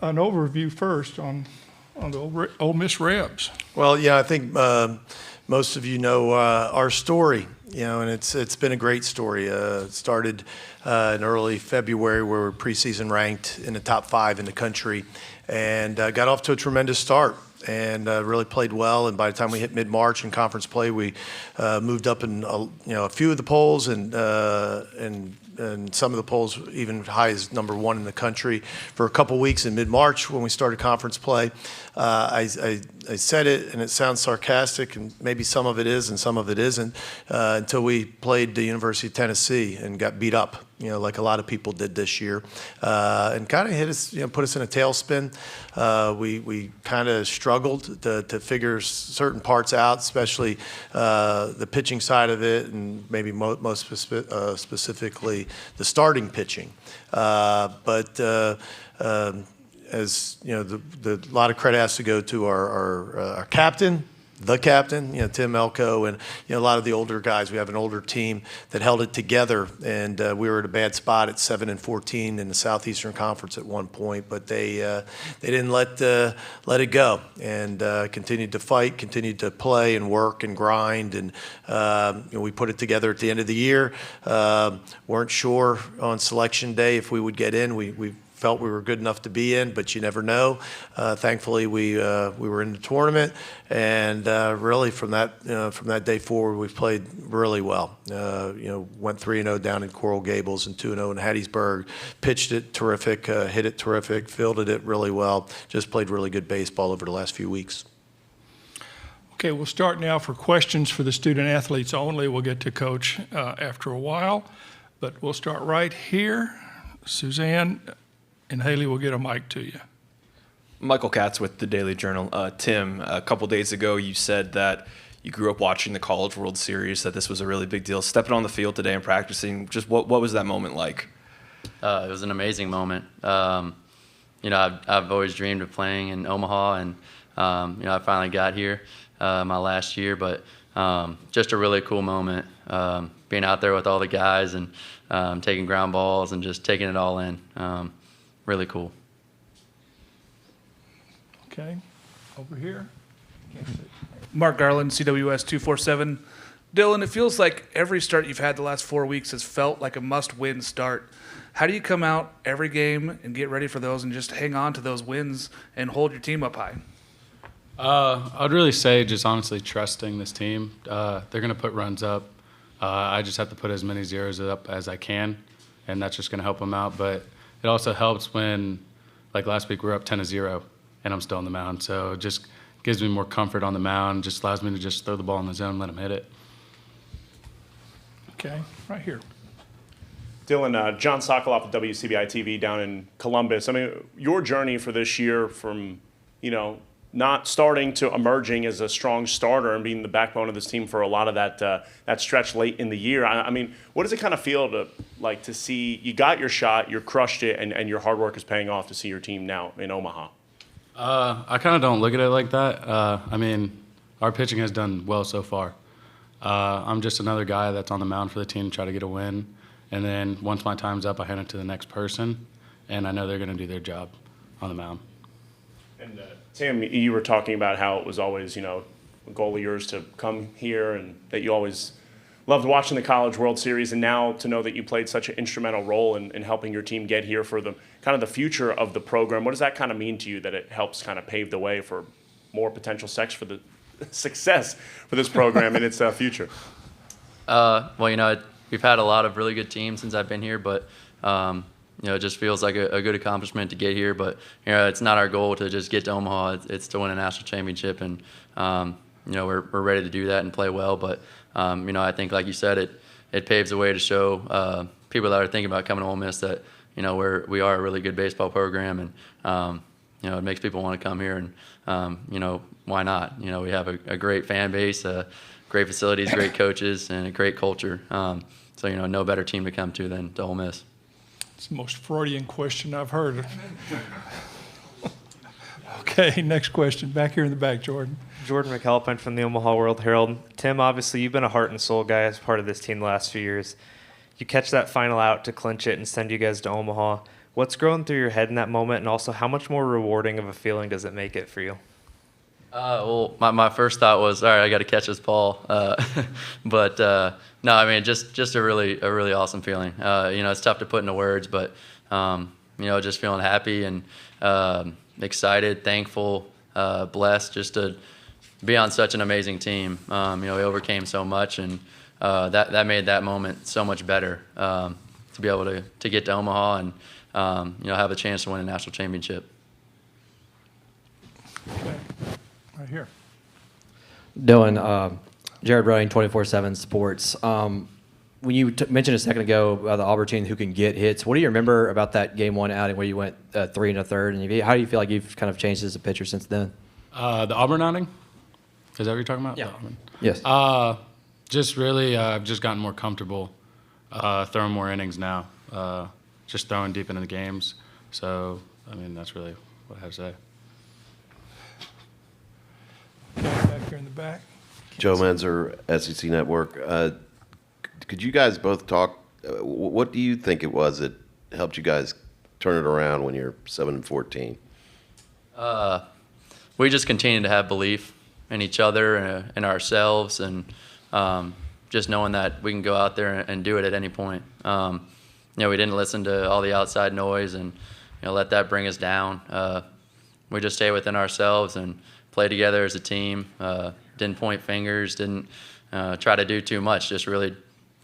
an overview first on the Ole Miss Rebs. Well, yeah, I think most of you know our story, and it's been a great story. It started in early February where we're preseason ranked in the top 5 in the country, and got off to a tremendous start and really played well. And by the time we hit mid-March in conference play, we moved up in a few of the polls and some of the polls even high as number 1 in the country for a couple weeks in mid-March when we started conference play. I said it, and it sounds sarcastic, and maybe some of it is and some of it isn't, until we played the University of Tennessee and got beat up, like a lot of people did this year, and kind of hit us, put us in a tailspin. We kind of struggled to figure certain parts out, especially the pitching side of it, and maybe most specifically the starting pitching. As you know, the lot of credit has to go to our captain, Tim Elko, and a lot of the older guys. We have an older team that held it together, and we were at a bad spot at 7-14 in the Southeastern Conference at one point, but they didn't let it go, and continued to fight, continued to play and work and grind, and we put it together at the end of the year. Weren't sure on selection day if we would get in. We felt we were good enough to be in, but you never know. Thankfully, we were in the tournament, and really from that day forward, we've played really well. Went 3-0 down in Coral Gables and 2-0 in Hattiesburg. Pitched it terrific, hit it terrific, fielded it really well. Just played really good baseball over the last few weeks. Okay, we'll start now for questions for the student athletes only. We'll get to Coach after a while, but we'll start right here. Suzanne and Haley will get a mic to you. Michael Katz with the Daily Journal. Tim, a couple days ago you said that you grew up watching the College World Series, that this was a really big deal. Stepping on the field today and practicing, just what was that moment like? It was an amazing moment. I've always dreamed of playing in Omaha, and I finally got here my last year, but just a really cool moment, being out there with all the guys and taking ground balls and just taking it all in. Really cool. Okay, over here. Mark Garland, CWS 247. Dylan, it feels like every start you've had the last 4 weeks has felt like a must-win start. How do you come out every game and get ready for those and just hang on to those wins and hold your team up high? I'd really say just honestly trusting this team. They're going to put runs up. I just have to put as many zeros up as I can, and that's just going to help them out. But it also helps when, like last week, we're up 10-0, and I'm still on the mound. So it just gives me more comfort on the mound, just allows me to just throw the ball in the zone and let him hit it. Okay, right here. Dylan, John Sokoloff of WCBI TV down in Columbus. I mean, your journey for this year from, not starting to emerging as a strong starter and being the backbone of this team for a lot of that stretch late in the year. I mean, what does it kind of feel to see you got your shot, you crushed it, and your hard work is paying off to see your team now in Omaha? I kind of don't look at it like that. Our pitching has done well so far. I'm just another guy that's on the mound for the team to try to get a win. And then once my time's up, I hand it to the next person, and I know they're going to do their job on the mound. And Tim, you were talking about how it was always, a goal of yours to come here and that you always loved watching the College World Series, and now to know that you played such an instrumental role in helping your team get here for the kind of the future of the program. What does that kind of mean to you, that it helps kind of pave the way for more potential success for this program in its future? We've had a lot of really good teams since I've been here, but it just feels like a good accomplishment to get here. But it's not our goal to just get to Omaha. It's to win a national championship, and we're ready to do that and play well. But I think, like you said, it paves the way to show people that are thinking about coming to Ole Miss that we are a really good baseball program, and it makes people want to come here. And why not? We have a great fan base, great facilities, great coaches, and a great culture. So no better team to come to than to Ole Miss. It's the most Freudian question I've heard. Okay, next question. Back here in the back, Jordan. Jordan McAlpine from the Omaha World Herald. Tim, obviously you've been a heart and soul guy as part of this team the last few years. You catch that final out to clinch it and send you guys to Omaha. What's going through your head in that moment, and also how much more rewarding of a feeling does it make it for you? Well, my first thought was, all right, I got to catch this ball. But no, I mean, just a really awesome feeling. It's tough to put into words, but just feeling happy and excited, thankful, blessed, just to be on such an amazing team. We overcame so much, and that made that moment so much better. To be able to get to Omaha and have a chance to win a national championship. Okay. Right here. Dylan, Jared Running, 24/7 Sports. When you mentioned a second ago about the Auburn team who can get hits, what do you remember about that game one outing where you went 3 1/3? And how do you feel like you've kind of changed as a pitcher since then? The Auburn outing? Is that what you're talking about? Yeah. Auburn. Yes. Just really, I've just gotten more comfortable throwing more innings now, just throwing deep into the games. So, I mean, that's really what I have to say. Okay, back here in the back. Joe Menzer, SEC Network. Could you guys both talk? What do you think it was that helped you guys turn it around when you're 7-14? We just continue to have belief in each other and ourselves, and just knowing that we can go out there and do it at any point. We didn't listen to all the outside noise and let that bring us down. We just stay within ourselves and play together as a team. Didn't point fingers, didn't try to do too much, just really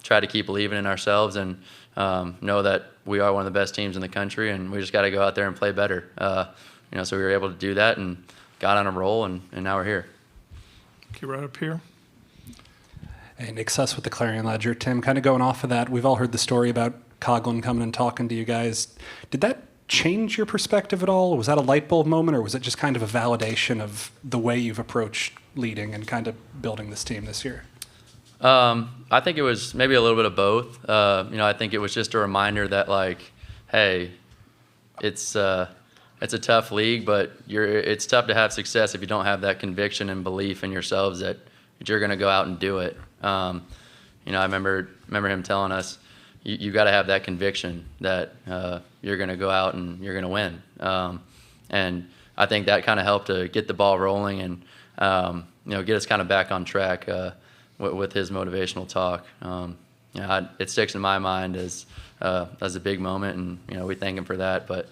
try to keep believing in ourselves and know that we are one of the best teams in the country, and we just got to go out there and play better. So we were able to do that and got on a roll, and now we're here. Okay, right up here. Hey, Nick Suss with the Clarion Ledger. Tim, kind of going off of that, we've all heard the story about Coughlin coming and talking to you guys. Did that change your perspective at all? Was that a light bulb moment, or was it just kind of a validation of the way you've approached leading and kind of building this team this year? I think it was maybe a little bit of both. I think it was just a reminder that, like, hey, it's a tough league, but it's tough to have success if you don't have that conviction and belief in yourselves that you're going to go out and do it. I remember him telling us, you got to have that conviction that you're going to go out and you're going to win. And I think that kind of helped to get the ball rolling and get us kind of back on track with his motivational talk. It sticks in my mind as a big moment, and we thank him for that. But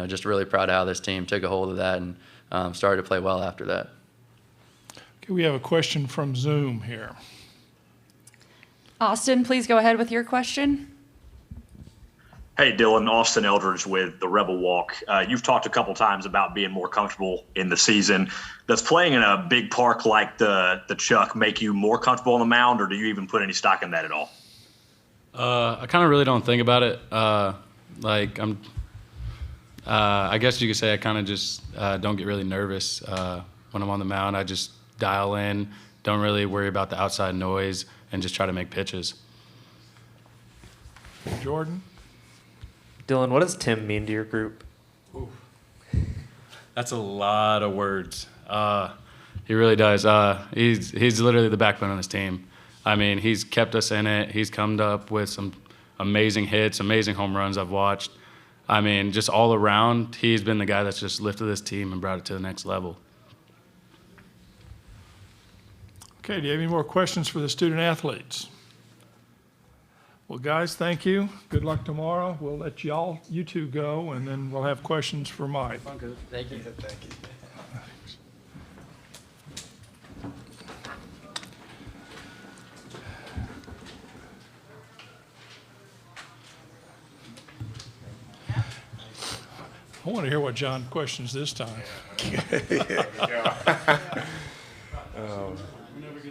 just really proud of how this team took a hold of that and started to play well after that. Okay, we have a question from Zoom here. Austin, please go ahead with your question. Hey, Dylan, Austin Eldridge with the Rebel Walk. You've talked a couple times about being more comfortable in the season. Does playing in a big park like the Chuck make you more comfortable on the mound, or do you even put any stock in that at all? I kind of really don't think about it. I guess you could say I kind of just don't get really nervous when I'm on the mound. I just dial in, don't really worry about the outside noise, and just try to make pitches. Jordan? Dylan, what does Tim mean to your group? That's a lot of words. He really does. He's literally the backbone of this team. I mean, he's kept us in it. He's come up with some amazing hits, amazing home runs I've watched. I mean, just all around, he's been the guy that's just lifted this team and brought it to the next level. Okay, do you have any more questions for the student athletes? Well, guys, thank you. Good luck tomorrow. We'll let you two go, and then we'll have questions for Mike. Thank you. Thank you. I want to hear what John questions this time.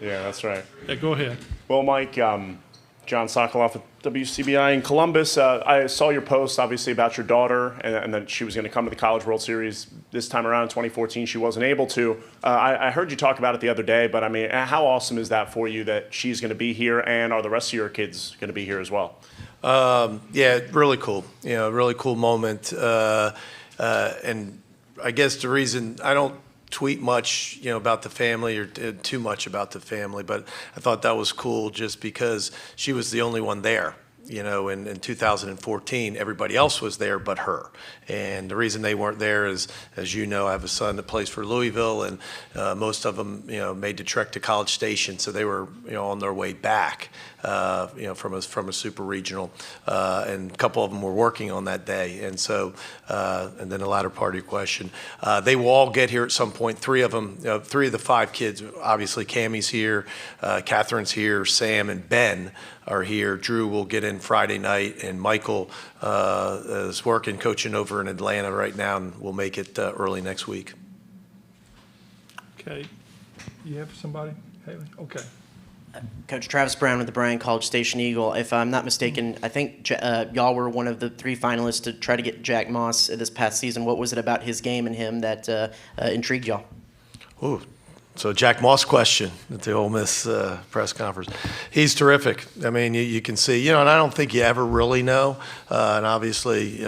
Yeah, that's right. Yeah, go ahead. Well, Mike, John Sokoloff with WCBI in Columbus. I saw your post, obviously, about your daughter and that she was going to come to the College World Series this time around in 2014. She wasn't able to. I heard you talk about it the other day, but, I mean, how awesome is that for you that she's going to be here, and are the rest of your kids going to be here as well? Yeah, really cool. Really cool moment. And I guess the reason I don't tweet much, about the family or too much about the family, but I thought that was cool just because she was the only one there. in 2014, everybody else was there but her. And the reason they weren't there is, as you know, I have a son that plays for Louisville, and most of them, made the trek to College Station, so they were, on their way back, from a super regional, and a couple of them were working on that day. And so, and then the latter part of your question, they will all get here at some point. Three of them, three of the five kids, obviously Cammie's here, Catherine's here, Sam and Ben are here. Drew will get in Friday night, and Michael is working, coaching over in Atlanta right now, and will make it early next week. Okay. You have somebody, Haley? Okay. Coach Travis Brown with the Bryan College Station Eagle. If I'm not mistaken, I think y'all were one of the 3 finalists to try to get Jack Moss this past season. What was it about his game and him that intrigued y'all? Ooh, so Jack Moss question at the Ole Miss press conference. He's terrific. I mean, you can see, and I don't think you ever really know. And obviously,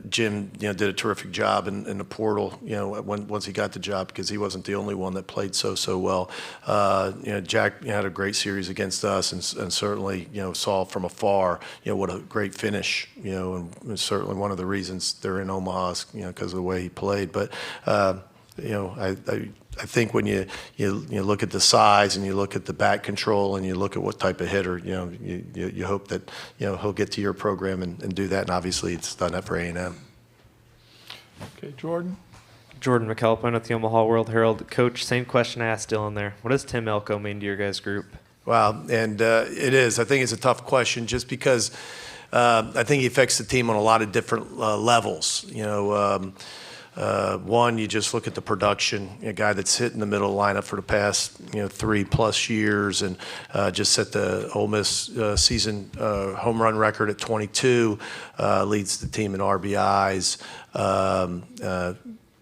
Jim, did a terrific job in the portal, once he got the job, because he wasn't the only one that played so well. Jack had a great series against us, and certainly, saw from afar, what a great finish, and certainly one of the reasons they're in Omaha, because of the way he played. But, I think when you look at the size and you look at the bat control and you look at what type of hitter, you hope that, he'll get to your program and do that. And obviously it's done that for A&M. Okay, Jordan. Jordan McAlpine with the Omaha World Herald. Coach, same question I asked Dylan there. What does Tim Elko mean to your guys' group? Wow, and it is. I think it's a tough question just because I think he affects the team on a lot of different levels. One, you just look at the production, a guy that's hit in the middle lineup for the past 3+ years, and just set the Ole Miss season home run record at 22, leads the team in RBIs.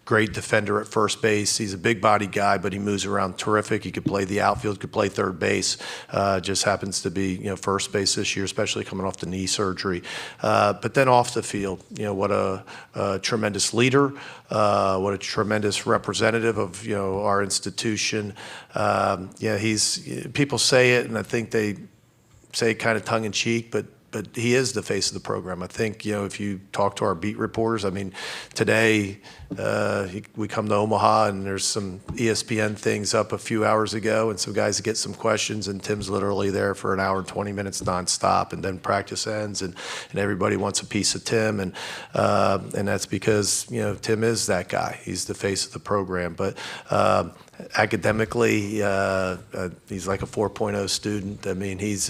Great defender at first base. He's a big body guy, but he moves around terrific. He could play the outfield, could play third base. Just happens to be first base this year, especially coming off the knee surgery. But then off the field, what a tremendous leader, what a tremendous representative of our institution. People say it, and I think they say it kind of tongue in cheek, but he is the face of the program. I think, if you talk to our beat reporters, I mean, today we come to Omaha and there's some ESPN things up a few hours ago and some guys get some questions, and Tim's literally there for an hour and 20 minutes nonstop, and then practice ends and everybody wants a piece of Tim, and that's because, Tim is that guy. He's the face of the program. But academically, he's like a 4.0 student. I mean, he's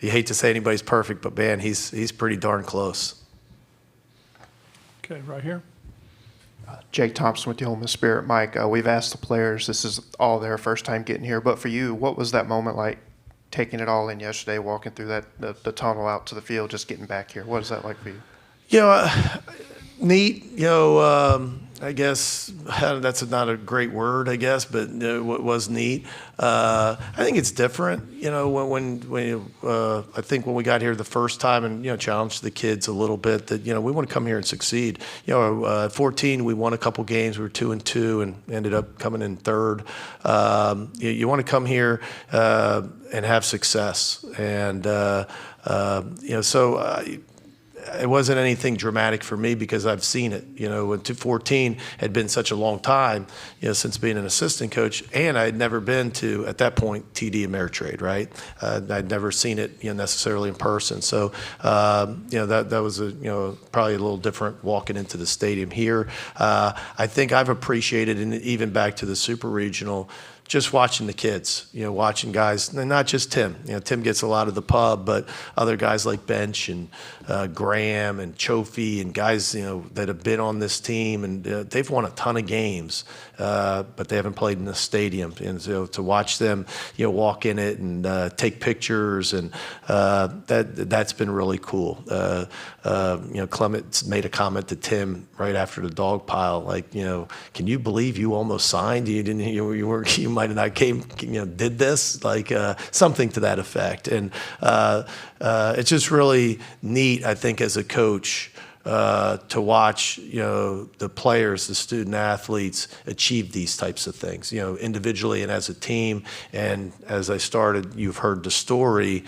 you hate to say anybody's perfect, but man, he's pretty darn close. Okay, right here. Jake Thompson with the Ole Miss Spirit. Mike, we've asked the players, this is all their first time getting here, but for you, what was that moment like, taking it all in yesterday, walking through the tunnel out to the field, just getting back here? What is that like for you? Neat, I guess that's not a great word, I guess, but it was neat. I think it's different, I think when we got here the first time and, challenged the kids a little bit that, we want to come here and succeed. At 14, we won a couple games. We were 2-2 and ended up coming in third. You want to come here and have success. And, it wasn't anything dramatic for me because I've seen it. When 2014 had been such a long time, since being an assistant coach, and I had never been to, at that point, TD Ameritrade, right? I'd never seen it, necessarily in person. So, that was probably a little different walking into the stadium here. I think I've appreciated, and even back to the Super Regional, just watching the kids, watching guys, and not just Tim. Tim gets a lot of the pub, but other guys like Bench and Graham and Chofie and guys, that have been on this team, and they've won a ton of games, but they haven't played in the stadium. And so to watch them, walk in it and take pictures, and that's been really cool. Clement made a comment to Tim right after the dog pile, like, can you believe you almost signed? You didn't, you might have not did this, like something to that effect. And it's just really neat, I think, as a coach, to watch, the players, the student athletes achieve these types of things, individually and as a team. And as I started, you've heard the story.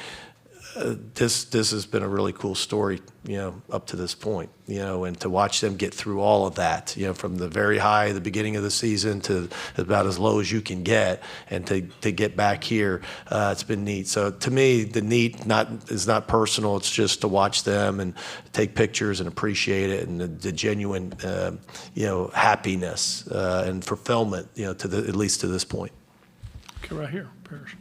This has been a really cool story, up to this point, and to watch them get through all of that, from the very high, the beginning of the season to about as low as you can get, and to get back here, it's been neat. So to me, the neat is not personal. It's just to watch them and take pictures and appreciate it, and the genuine, happiness and fulfillment, at least to this point. Okay, right here, Parrish.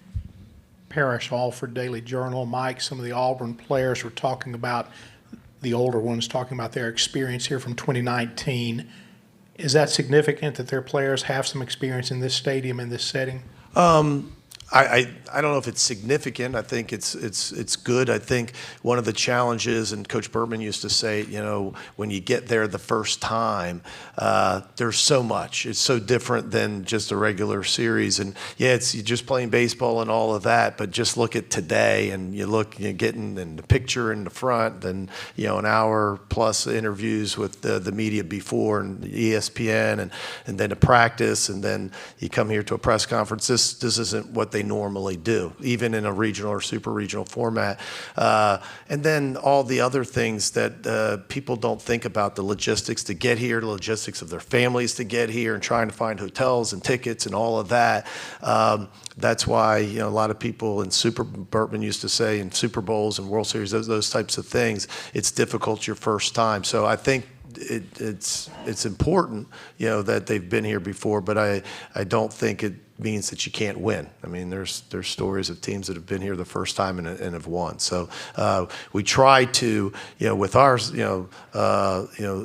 Parrish, Alford Daily Journal. Mike, some of the Auburn players were talking about, the older ones talking about their experience here from 2019. Is that significant that their players have some experience in this stadium, in this setting? I don't know if it's significant. I think it's good. I think one of the challenges, and Coach Bertman used to say, when you get there the first time, there's so much. It's so different than just a regular series. And yeah, you're just playing baseball and all of that, but just look at today, and you're getting in the picture in the front, and an hour plus interviews with the media before, and ESPN, and then a practice, and then you come here to a press conference. This isn't what they normally do, even in a regional or super regional format. And then all the other things that people don't think about, the logistics to get here, the logistics of their families to get here, and trying to find hotels and tickets and all of that. That's why, a lot of people in Bertman used to say, in Super Bowls and World Series, those types of things, it's difficult your first time. So I think it's important, that they've been here before, but I don't think it means that you can't win. I mean, there's stories of teams that have been here the first time and have won. So we try to, with our,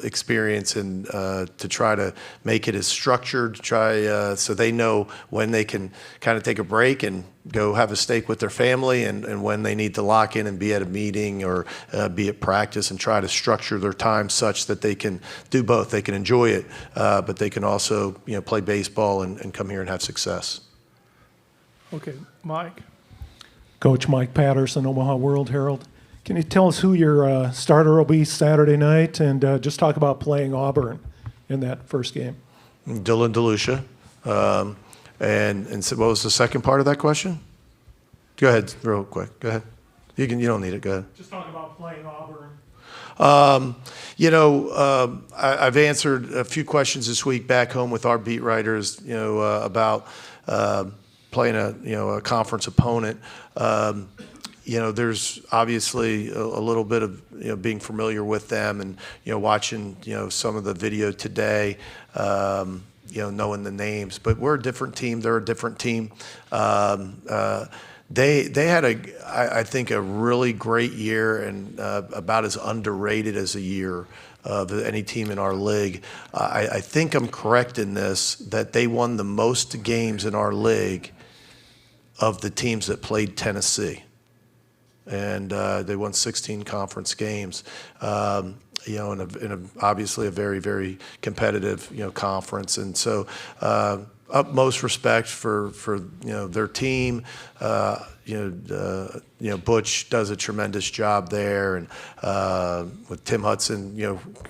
experience, and to try to make it as structured, so they know when they can kind of take a break and go have a steak with their family, and when they need to lock in and be at a meeting or be at practice, and try to structure their time such that they can do both. They can enjoy it, but they can also, play baseball and come here and have success. Okay, Mike. Coach Mike Patterson, Omaha World Herald. Can you tell us who your starter will be Saturday night, and just talk about playing Auburn in that first game? Dylan DeLucia. And so what was the second part of that question? Go ahead, real quick. Go ahead. You don't need it. Go ahead. Just talk about playing Auburn. I've answered a few questions this week back home with our beat writers, about playing a conference opponent. There's obviously a little bit of being familiar with them, and watching some of the video today. Knowing the names, but we're a different team. They're a different team. They had I think a really great year, and about as underrated as a year of any team in our league. I think I'm correct in this, that they won the most games in our league of the teams that played Tennessee, and they won 16 conference games. In obviously a very, very competitive, conference. And so utmost respect for their team. Butch does a tremendous job there, and with Tim Hudson,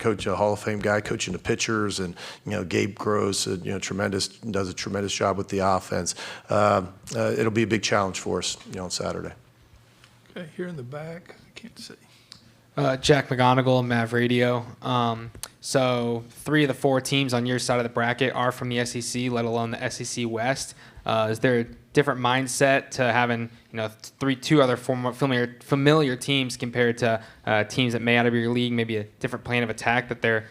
coach, a Hall of Fame guy, coaching the pitchers, and Gabe Gross, does a tremendous job with the offense. It'll be a big challenge for us, on Saturday. Okay, here in the back, I can't see. Jack McGonigal, Mav Radio. So 3 of the 4 teams on your side of the bracket are from the SEC, let alone the SEC West. Is there a different mindset to having two other familiar teams compared to teams that may out of your league, maybe a different plan of attack that they're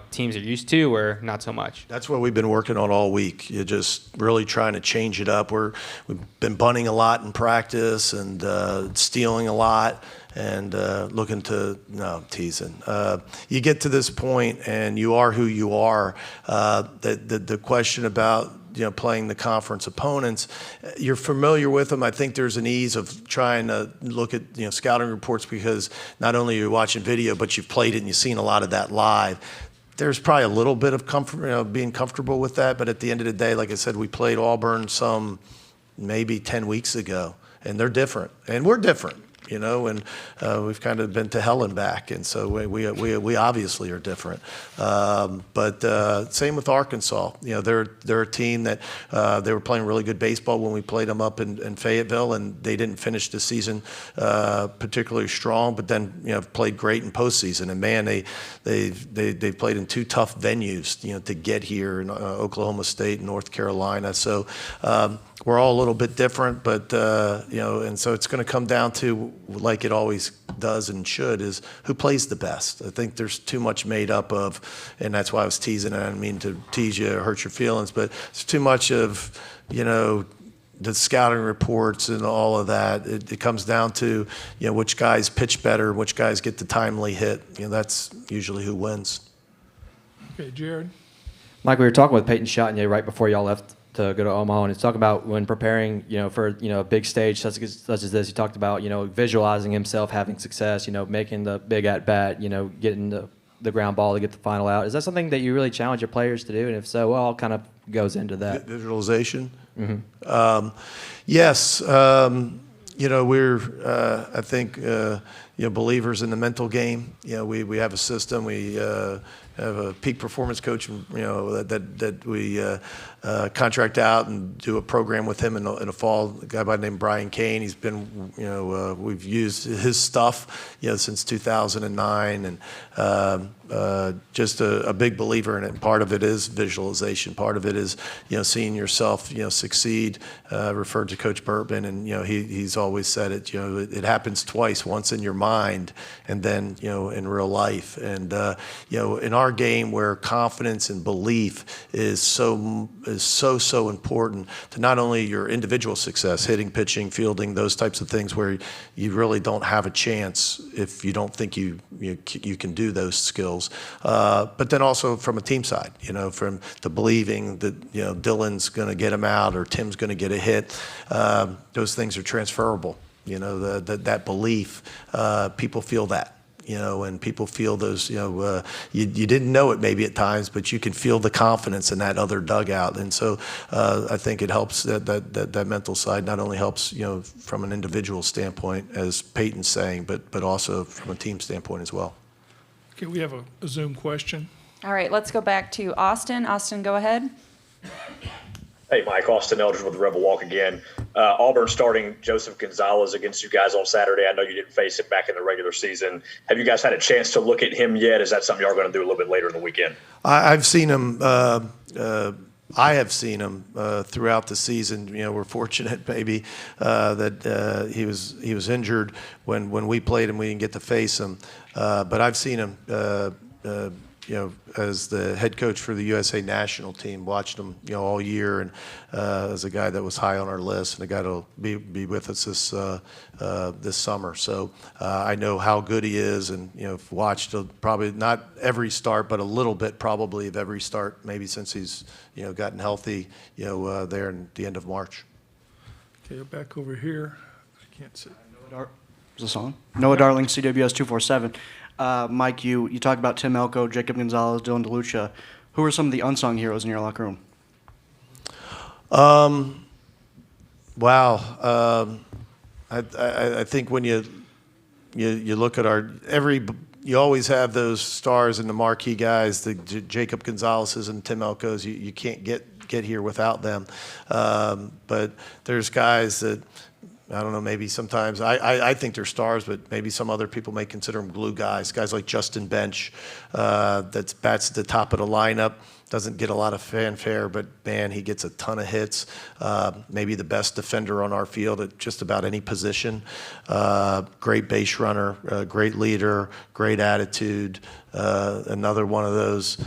teams are used to, or not so much? That's what we've been working on all week. You're just really trying to change it up. We've been bunting a lot in practice, and stealing a lot, and looking to, no, teasing. You get to this point, and you are who you are. The question about playing the conference opponents, you're familiar with them. I think there's an ease of trying to look at scouting reports, because not only are you watching video, but you've played it and you've seen a lot of that live. There's probably a little bit of comfort, being comfortable with that. But at the end of the day, like I said, we played Auburn maybe 10 weeks ago, and they're different, and we're different. and we've kind of been to hell and back, and so we obviously are different. But same with Arkansas. They're a team that they were playing really good baseball when we played them up in Fayetteville, and they didn't finish the season particularly strong, but then played great in postseason. And man, they've played in two tough venues, to get here in Oklahoma State and North Carolina. So we're all a little bit different, but and so it's going to come down to, like it always does and should, is who plays the best. I think there's too much made up of, and that's why I was teasing. I didn't mean to tease you or hurt your feelings, but it's too much of the scouting reports and all of that. It comes down to which guys pitch better, which guys get the timely hit. That's usually who wins. Okay, Jared. Mike, we were talking with Peyton Chatagnier right before y'all left to go to Omaha, and it's talking about when preparing, for a big stage such as this. He talked about visualizing himself having success, making the big at bat, getting the ground ball to get the final out. Is that something that you really challenge your players to do? And if so, what all kind of goes into that? Visualization. Mm-hmm. Yes. We're I think believers in the mental game. We have a system. We have a peak performance coach, that we contract out and do a program with him in the fall. A guy by the name Brian Kane. He's been, we've used his stuff, since 2009, and just a big believer in it. And part of it is visualization. Part of it is, seeing yourself, succeed. Referred to Coach Burtman, and he's always said it. It happens twice: once in your mind, and then in real life. And in our game, where confidence and belief is so important to not only your individual success, hitting, pitching, fielding, those types of things, where you really don't have a chance if you don't think you can do those skills. But then also from a team side, from the believing that Dylan's going to get him out or Tim's going to get a hit. Those things are transferable. That belief, people feel that. And people feel those, you didn't know it maybe at times, but you can feel the confidence in that other dugout. And so I think it helps that mental side not only helps, from an individual standpoint, as Peyton's saying, but also from a team standpoint as well. Okay, we have a Zoom question. All right, let's go back to Austin. Austin, go ahead. Hey, Mike, Austin Eldridge with the Rebel Walk again. Auburn starting Joseph Gonzalez against you guys on Saturday. I know you didn't face him back in the regular season. Have you guys had a chance to look at him yet? Is that something you are going to do a little bit later in the weekend? I've seen him. I have seen him throughout the season. We're fortunate maybe that he was injured when we played him. We didn't get to face him, but I've seen him. As the head coach for the USA national team, watched him, all year, and as a guy that was high on our list, and a guy that'll be with us this summer. So I know how good he is, and watched probably not every start, but a little bit probably of every start, maybe since he's gotten healthy, there in the end of March. Okay, back over here. I can't see. Is this on? Noah Darling, CWS 247. Mike, you talk about Tim Elko, Jacob Gonzalez, Dylan DeLucia. Who are some of the unsung heroes in your locker room? Wow. I think when you look at you always have those stars and the marquee guys, the Jacob Gonzalez's and Tim Elko's. You can't get here without them. But there's guys that, I don't know, maybe sometimes I think they're stars, but maybe some other people may consider them glue guys. Guys like Justin Bench, that bats at the top of the lineup, doesn't get a lot of fanfare, but man, he gets a ton of hits. Maybe the best defender on our field at just about any position. Great base runner, great leader, great attitude. Another one of those.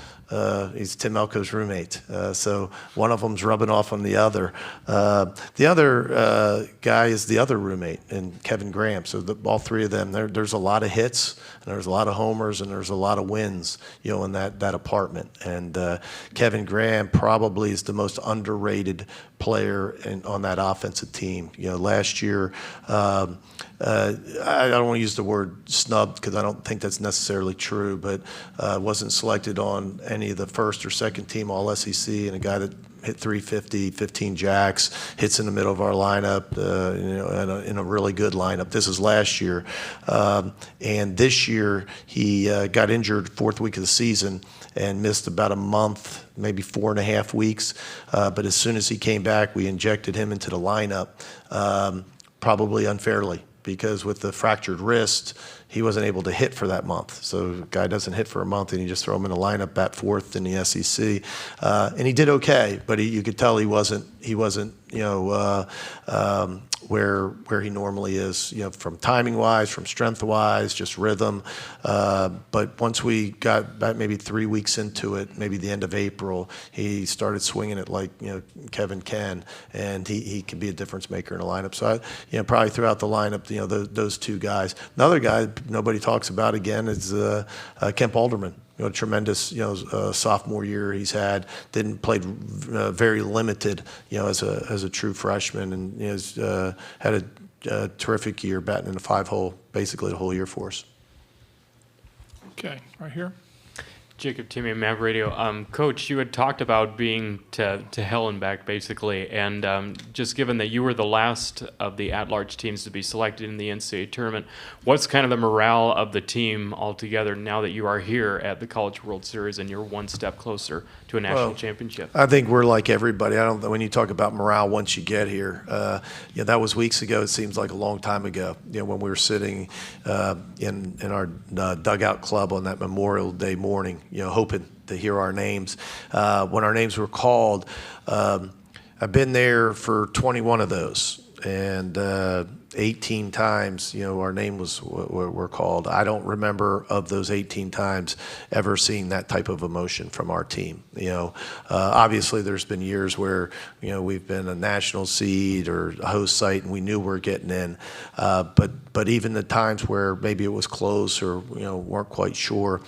He's Tim Elko's roommate, so one of them's rubbing off on the other. The other guy is the other roommate, and Kevin Graham. So all three of them, there's a lot of hits, and there's a lot of homers, and there's a lot of wins, in that apartment. And Kevin Graham probably is the most underrated player on that offensive team. Last year, I don't want to use the word snubbed because I don't think that's necessarily true, but wasn't selected on any of the first or second team All SEC, and a guy that hit 350, 15 jacks, hits in the middle of our lineup, in a really good lineup. This is last year. And this year, he got injured fourth week of the season and missed about a month, maybe 4.5 weeks. But as soon as he came back, we injected him into the lineup, probably unfairly, because with the fractured wrist, he wasn't able to hit for that month. So the guy doesn't hit for a month, and you just throw him in the lineup, bat fourth in the SEC, and he did okay. But you could tell he wasn't where he normally is, from timing wise, from strength wise, just rhythm. But once we got about maybe 3 weeks into it, maybe the end of April, he started swinging it like Kevin can, and he can be a difference maker in a lineup. So probably throughout the lineup, those two guys. Another guy nobody talks about again is Kemp Alderman. A tremendous, sophomore year he's had. Played very limited, as a true freshman, and has had a terrific year batting in the 5-hole, basically the whole year for us. Okay, right here. Jacob Timmy, Mav Radio. Coach, you had talked about being to hell and back, basically, and just given that you were the last of the at-large teams to be selected in the NCAA tournament, what's kind of the morale of the team altogether now that you are here at the College World Series and you're one step closer to a national championship? I think we're like everybody. When you talk about morale once you get here, that was weeks ago. It seems like a long time ago. When we were sitting in our dugout club on that Memorial Day morning, hoping to hear our names. When our names were called, I've been there for 21 of those, and 18 times, our name were called. I don't remember of those 18 times ever seeing that type of emotion from our team. Obviously there's been years where, we've been a national seed or a host site and we knew we were getting in. But even the times where maybe it was close or, weren't quite sure,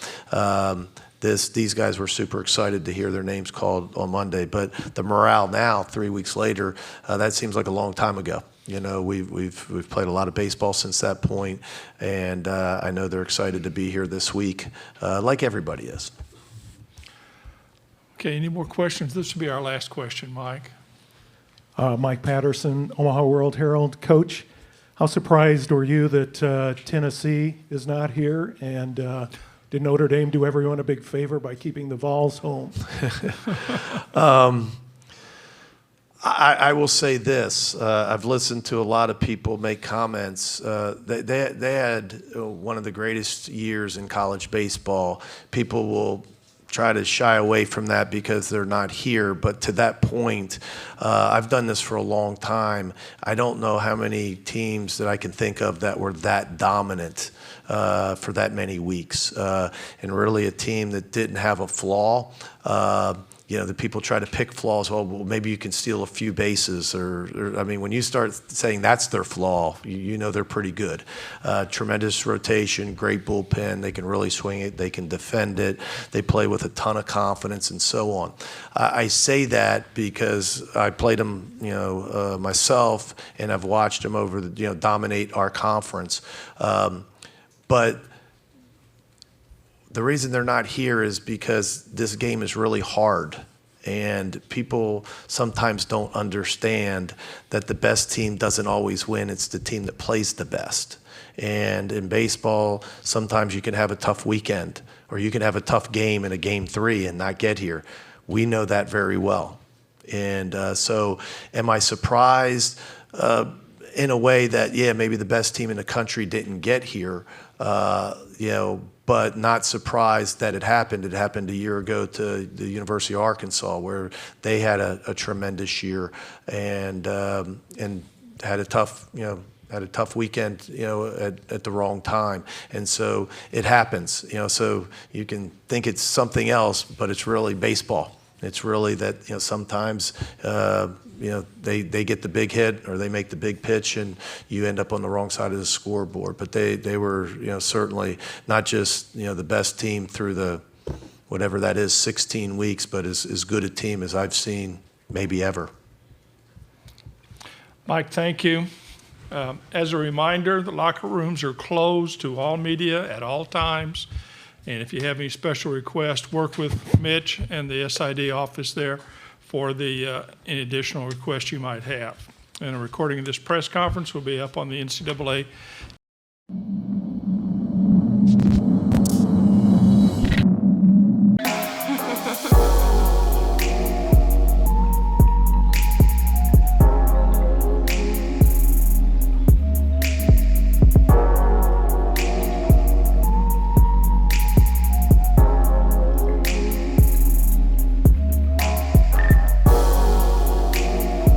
these guys were super excited to hear their names called on Monday. But the morale now, 3 weeks later, that seems like a long time ago. We've played a lot of baseball since that point, and I know they're excited to be here this week, like everybody is. Okay, any more questions? This will be our last question, Mike. Mike Patterson, Omaha World Herald. Coach, how surprised were you that Tennessee is not here, and did Notre Dame do everyone a big favor by keeping the Vols home? I will say this. I've listened to a lot of people make comments. They had one of the greatest years in college baseball. People will try to shy away from that because they're not here. But to that point, I've done this for a long time. I don't know how many teams that I can think of that were that dominant for that many weeks. And really a team that didn't have a flaw. The people try to pick flaws. Well, maybe you can steal a few bases, or when you start saying that's their flaw, they're pretty good. Tremendous rotation, great bullpen. They can really swing it. They can defend it. They play with a ton of confidence, and so on. I say that because I played them, myself, and I've watched them dominate our conference. But the reason they're not here is because this game is really hard, and people sometimes don't understand that the best team doesn't always win. It's the team that plays the best. And in baseball, sometimes you can have a tough weekend, or you can have a tough game in a game 3 and not get here. We know that very well. And so am I surprised in a way that, maybe the best team in the country didn't get here, but not surprised that it happened. It happened a year ago to the University of Arkansas, where they had a tremendous year and had a tough weekend, at the wrong time. And so it happens, so you can think it's something else, but it's really baseball. It's really that, sometimes, they get the big hit or they make the big pitch and you end up on the wrong side of the scoreboard. But they were, certainly not just, the best team through the, whatever that is, 16 weeks, but as good a team as I've seen maybe ever. Mike, thank you. As a reminder, the locker rooms are closed to all media at all times. And if you have any special requests, work with Mitch and the SID office there for any additional requests you might have. And a recording of this press conference will be up on the NCAA